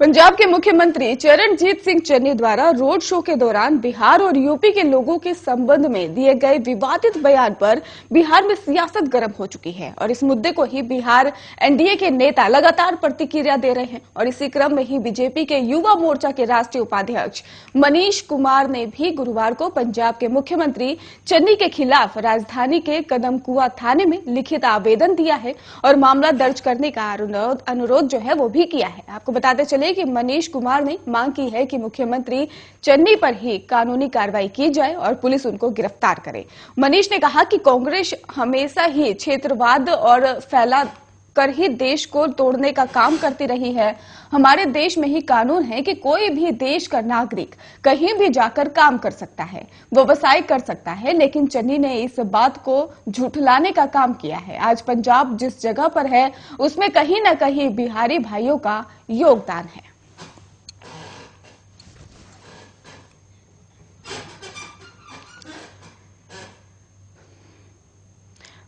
पंजाब के मुख्यमंत्री चरणजीत सिंह चन्नी द्वारा रोड शो के दौरान बिहार और यूपी के लोगों के संबंध में दिए गए विवादित बयान पर बिहार में सियासत गर्म हो चुकी है और इस मुद्दे को ही बिहार एनडीए के नेता लगातार प्रतिक्रिया दे रहे हैं। और इसी क्रम में ही बीजेपी के युवा मोर्चा के राष्ट्रीय उपाध्यक्ष मनीष कुमार ने भी गुरुवार को पंजाब के मुख्यमंत्री चन्नी के खिलाफ राजधानी के कदमकुआ थाने में लिखित आवेदन दिया है और मामला दर्ज करने का अनुरोध जो है वो भी किया है। आपको बताते चले कि मनीष कुमार ने मांग की है कि मुख्यमंत्री चन्नी पर ही कानूनी कार्रवाई की जाए और पुलिस उनको गिरफ्तार करे। मनीष ने कहा कि कांग्रेस हमेशा ही क्षेत्रवाद और फैला कर ही देश को तोड़ने का काम करती रही है। हमारे देश में ही कानून है कि कोई भी देश का नागरिक कहीं भी जाकर काम कर सकता है, व्यवसाय कर सकता है, लेकिन चन्नी ने इस बात को झुठलाने का काम किया है। आज पंजाब जिस जगह पर है उसमें कहीं न कहीं बिहारी भाइयों का योगदान है।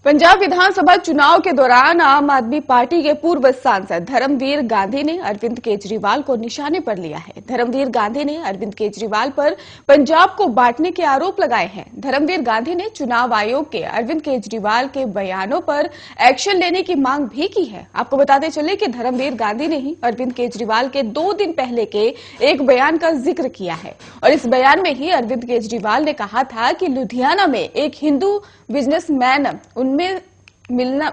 पंजाब विधानसभा चुनाव के दौरान आम आदमी पार्टी के पूर्व सांसद धर्मवीर गांधी ने अरविंद केजरीवाल को निशाने पर लिया है। धर्मवीर गांधी ने अरविंद केजरीवाल पर पंजाब को बांटने के आरोप लगाए हैं। धर्मवीर गांधी ने चुनाव आयोग के अरविंद केजरीवाल के बयानों पर एक्शन लेने की मांग भी की है। आपको बताते चले कि धर्मवीर गांधी ने ही अरविंद केजरीवाल के 2 दिन पहले के एक बयान का जिक्र किया है और इस बयान में ही अरविंद केजरीवाल ने कहा था कि लुधियाना में एक हिंदू बिजनेसमैन उनमें मिलना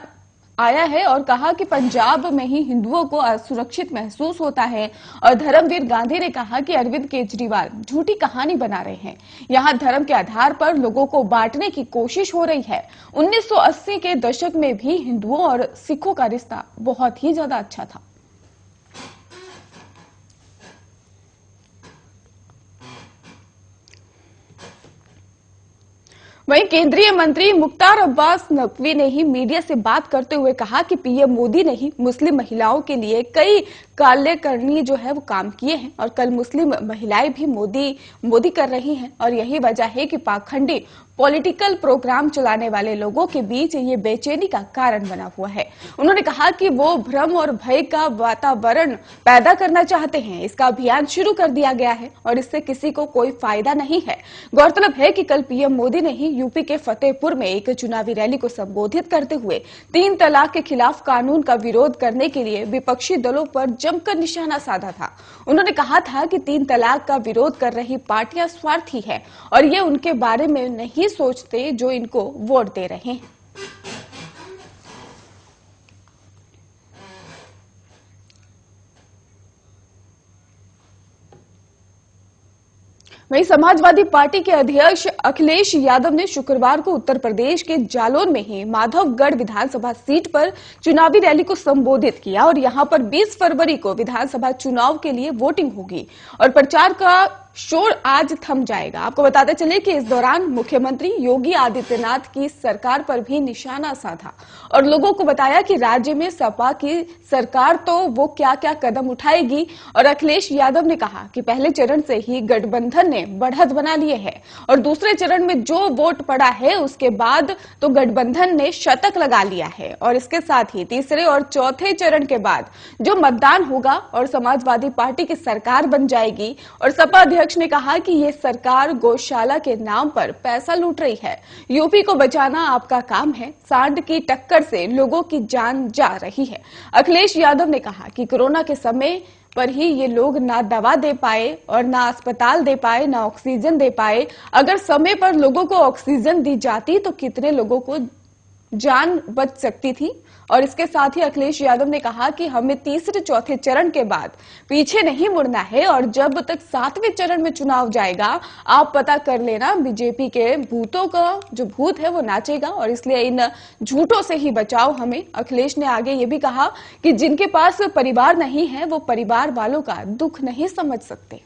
आया है और कहा कि पंजाब में ही हिंदुओं को असुरक्षित महसूस होता है। और धर्मवीर गांधी ने कहा कि अरविंद केजरीवाल झूठी कहानी बना रहे हैं। यहां धर्म के आधार पर लोगों को बांटने की कोशिश हो रही है। 1980 के दशक में भी हिंदुओं और सिखों का रिश्ता बहुत ही ज्यादा अच्छा था। वहीं केंद्रीय मंत्री मुख्तार अब्बास नकवी ने ही मीडिया से बात करते हुए कहा कि पीएम मोदी ने ही मुस्लिम महिलाओं के लिए कई कल्याणकारी जो है वो काम किए हैं और कल मुस्लिम महिलाएं भी मोदी कर रही हैं और यही वजह है कि पाखंडी पॉलिटिकल प्रोग्राम चलाने वाले लोगों के बीच ये बेचैनी का कारण बना हुआ है। उन्होंने कहा कि वो भ्रम और भय का वातावरण पैदा करना चाहते हैं। इसका अभियान शुरू कर दिया गया है और इससे किसी को कोई फायदा नहीं है। गौरतलब है कि कल पीएम मोदी ने ही यूपी के फतेहपुर में एक चुनावी रैली को संबोधित करते हुए 3 तलाक के खिलाफ कानून का विरोध करने के लिए विपक्षी दलों पर जमकर निशाना साधा था। उन्होंने कहा था कि 3 तलाक का विरोध कर रही पार्टियां स्वार्थी है और ये उनके बारे में नहीं सोचते जो इनको वोट दे रहे हैं। वहीं समाजवादी पार्टी के अध्यक्ष अखिलेश यादव ने शुक्रवार को उत्तर प्रदेश के जालौन में ही माधवगढ़ विधानसभा सीट पर चुनावी रैली को संबोधित किया और यहां पर 20 फरवरी को विधानसभा चुनाव के लिए वोटिंग होगी और प्रचार का शोर आज थम जाएगा। आपको बताते चले कि इस दौरान मुख्यमंत्री योगी आदित्यनाथ की सरकार पर भी निशाना साधा और लोगों को बताया कि राज्य में सपा की सरकार तो वो क्या क्या कदम उठाएगी। और अखिलेश यादव ने कहा कि पहले चरण से ही गठबंधन ने बढ़त बना लिए है और दूसरे चरण में जो वोट पड़ा है उसके बाद तो गठबंधन ने शतक लगा लिया है और इसके साथ ही तीसरे और चौथे चरण के बाद जो मतदान होगा और समाजवादी पार्टी की सरकार बन जाएगी। और सपा अध्यक्ष ने कहा कि ये सरकार गौशाला के नाम पर पैसा लूट रही है। यूपी को बचाना आपका काम है। सांड की टक्कर से लोगों की जान जा रही है। अखिलेश यादव ने कहा कि कोरोना के समय पर ही ये लोग ना दवा दे पाए और ना अस्पताल दे पाए, ना ऑक्सीजन दे पाए। अगर समय पर लोगों को ऑक्सीजन दी जाती तो कितने लोगों को जान बच सकती थी। और इसके साथ ही अखिलेश यादव ने कहा कि हमें तीसरे चौथे चरण के बाद पीछे नहीं मुड़ना है और जब तक 7वें चरण में चुनाव जाएगा आप पता कर लेना बीजेपी के भूतों का जो भूत है वो नाचेगा और इसलिए इन झूठों से ही बचाओ हमें। अखिलेश ने आगे ये भी कहा कि जिनके पास परिवार नहीं है वो परिवार वालों का दुख नहीं समझ सकते।